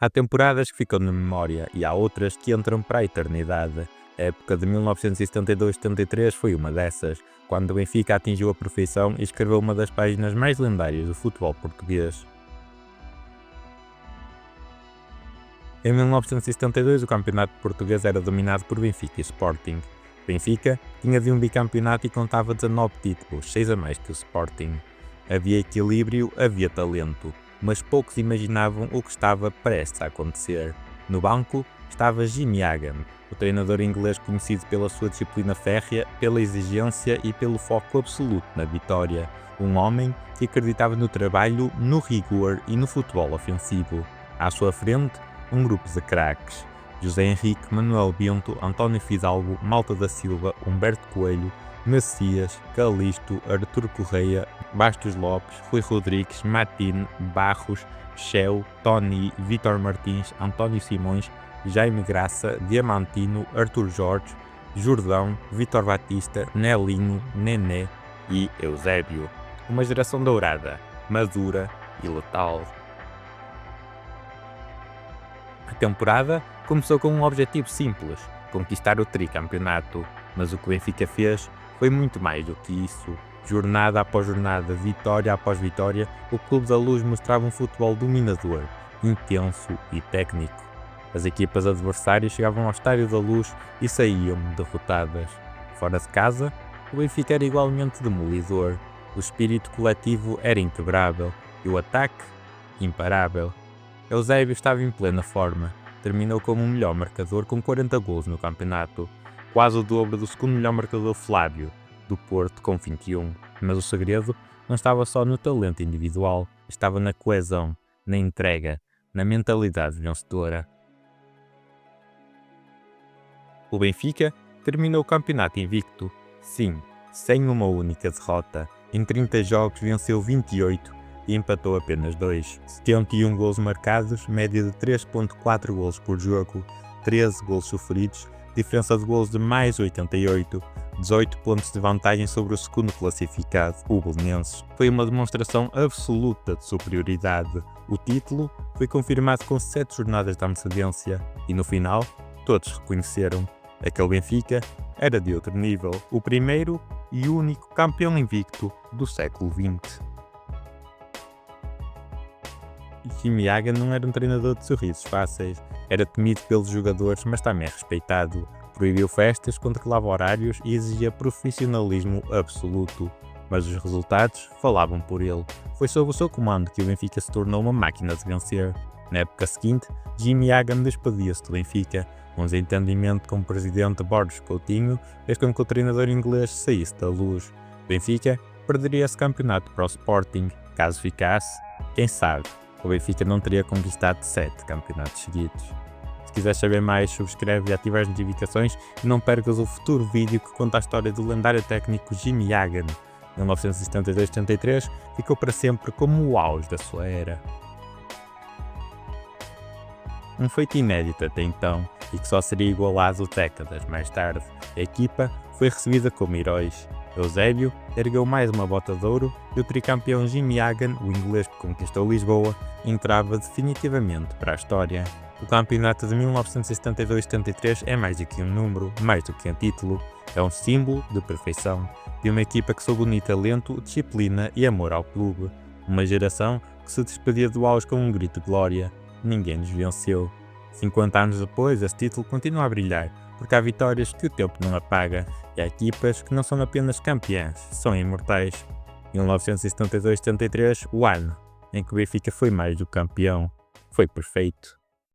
Há temporadas que ficam na memória e há outras que entram para a eternidade. A época de 1972-73 foi uma dessas, quando o Benfica atingiu a perfeição e escreveu uma das páginas mais lendárias do futebol português. Em 1972, o campeonato português era dominado por Benfica e Sporting. Benfica tinha de um bicampeonato e contava 19 títulos, 6 a mais que o Sporting. Havia equilíbrio, havia talento, mas poucos imaginavam o que estava prestes a acontecer. No banco estava Jimmy Hagan, o treinador inglês conhecido pela sua disciplina férrea, pela exigência e pelo foco absoluto na vitória. Um homem que acreditava no trabalho, no rigor e no futebol ofensivo. À sua frente, um grupo de craques: José Henrique, Manuel Bento, António Fidalgo, Malta da Silva, Humberto Coelho, Macias, Calisto, Artur Correia, Bastos Lopes, Rui Rodrigues, Matin, Barros, Cheu, Tony, Vítor Martins, António Simões, Jaime Graça, Diamantino, Artur Jorge, Jordão, Vítor Batista, Nelinho, Nené e Eusébio. Uma geração dourada, madura e letal. A temporada começou com um objetivo simples: conquistar o tricampeonato, mas o que o Benfica fez foi muito mais do que isso. Jornada após jornada, vitória após vitória, o Clube da Luz mostrava um futebol dominador, intenso e técnico. As equipas adversárias chegavam ao Estádio da Luz e saíam derrotadas. Fora de casa, o Benfica era igualmente demolidor, o espírito coletivo era inquebrável e o ataque imparável. Eusébio estava em plena forma, terminou como o melhor marcador com 40 gols no campeonato, quase o dobro do segundo melhor marcador Flávio, do Porto, com 21. Mas o segredo não estava só no talento individual, estava na coesão, na entrega, na mentalidade vencedora. O Benfica terminou o campeonato invicto, sim, sem uma única derrota. Em 30 jogos venceu 28 e empatou apenas 2. 71 golos marcados, média de 3.4 golos por jogo, 13 golos sofridos, diferença de golos de mais 88, 18 pontos de vantagem sobre o segundo classificado, o Belenenses. Foi uma demonstração absoluta de superioridade. O título foi confirmado com 7 jornadas de antecedência e no final todos reconheceram: aquele Benfica era de outro nível, o primeiro e único campeão invicto do século XX. Jimmy Hagan não era um treinador de sorrisos fáceis, era temido pelos jogadores, mas também respeitado. Proibiu festas, controlava horários e exigia profissionalismo absoluto. Mas os resultados falavam por ele. Foi sob o seu comando que o Benfica se tornou uma máquina de vencer. Na época seguinte, Jimmy Hagan despedia-se do Benfica. Um desentendimento com o presidente Borges Coutinho fez com que o treinador inglês saísse da Luz. O Benfica perderia esse campeonato para o Sporting. Caso ficasse, quem sabe, o Benfica não teria conquistado 7 campeonatos seguidos. Se quiseres saber mais, subscreve e ativa as notificações e não percas o futuro vídeo que conta a história do lendário técnico Jimmy Hagan. Em 1972-73 ficou para sempre como o auge da sua era. Um feito inédito até então e que só seria igualado décadas mais tarde. A equipa foi recebida como heróis. Eusébio ergueu mais uma bota de ouro e o tricampeão Jimmy Hagan, o inglês que conquistou Lisboa, entrava definitivamente para a história. O campeonato de 1972-73 é mais do que um número, mais do que um título. É um símbolo de perfeição, de uma equipa que soube unir talento, disciplina e amor ao clube. Uma geração que se despedia do auge com um grito de glória. Ninguém nos venceu. 50 anos depois, esse título continua a brilhar, porque há vitórias que o tempo não apaga, e há equipas que não são apenas campeãs, são imortais. 1972-73, o ano em que o Benfica foi mais do que campeão, foi perfeito.